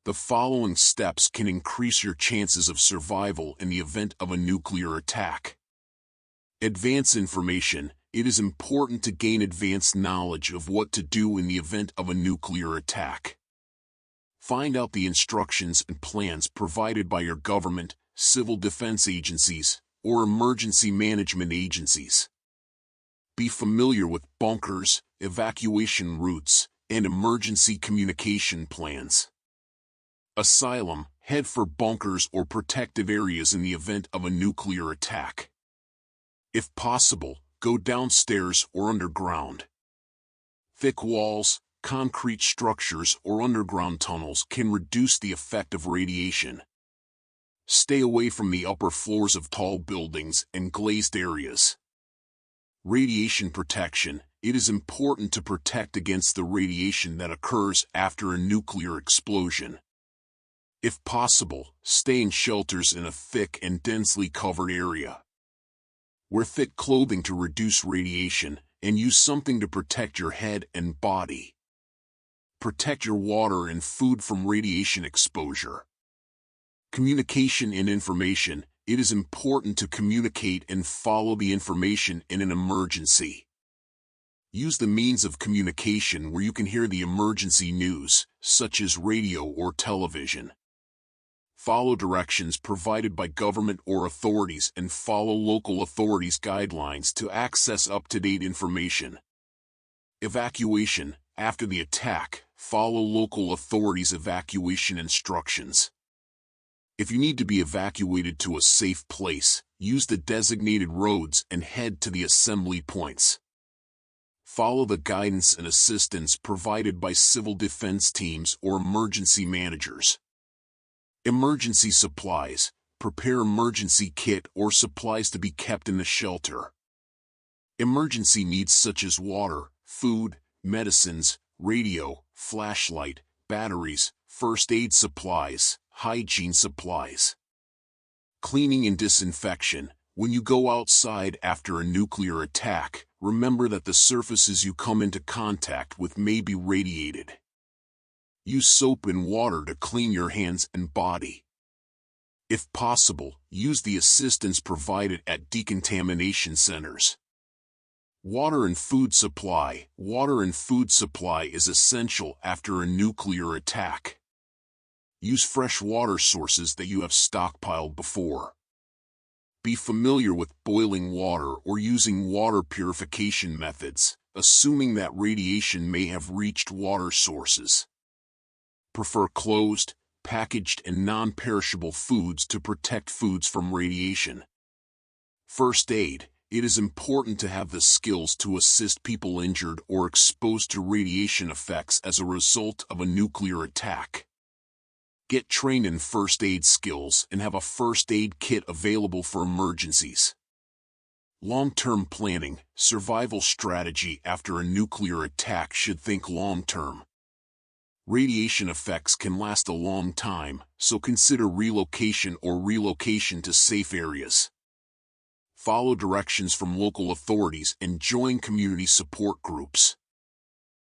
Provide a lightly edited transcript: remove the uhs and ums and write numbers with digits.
The following steps can increase your chances of survival in the event of a nuclear attack. Advance information. It is important to gain advanced knowledge of what to do in the event of a nuclear attack. Find out the instructions and plans provided by your government, civil defense agencies, or emergency management agencies. Be familiar with bunkers, evacuation routes, and emergency communication plans. Asylum. Head for bunkers or protective areas in the event of a nuclear attack. If possible, go downstairs or underground. Thick walls, concrete structures, or underground tunnels can reduce the effect of radiation. Stay away from the upper floors of tall buildings and glazed areas. Radiation protection. It is important to protect against the radiation that occurs after a nuclear explosion. If possible, stay in shelters in a thick and densely covered area. Wear thick clothing to reduce radiation, and use something to protect your head and body. Protect your water and food from radiation exposure. Communication and information. It is important to communicate and follow the information in an emergency. Use the means of communication where you can hear the emergency news, such as radio or television. Follow directions provided by government or authorities and follow local authorities' guidelines to access up-to-date information. Evacuation. After the attack, follow local authorities' evacuation instructions. If you need to be evacuated to a safe place, use the designated roads and head to the assembly points. Follow the guidance and assistance provided by civil defense teams or emergency managers. Emergency supplies. Prepare emergency kit or supplies to be kept in the shelter. Emergency needs such as water, food, medicines, radio, flashlight, batteries, first aid supplies, hygiene supplies. Cleaning and disinfection. When you go outside after a nuclear attack, remember that the surfaces you come into contact with may be radiated. Use soap and water to clean your hands and body. If possible, use the assistance provided at decontamination centers. Water and food supply. Water and food supply is essential after a nuclear attack. Use fresh water sources that you have stockpiled before. Be familiar with boiling water or using water purification methods, assuming that radiation may have reached water sources. Prefer closed, packaged, and non-perishable foods to protect foods from radiation. First aid. It is important to have the skills to assist people injured or exposed to radiation effects as a result of a nuclear attack. Get trained in first aid skills and have a first aid kit available for emergencies. Long-term planning. Survival strategy after a nuclear attack should think long-term. Radiation effects can last a long time, so consider relocation to safe areas. Follow directions from local authorities and join community support groups.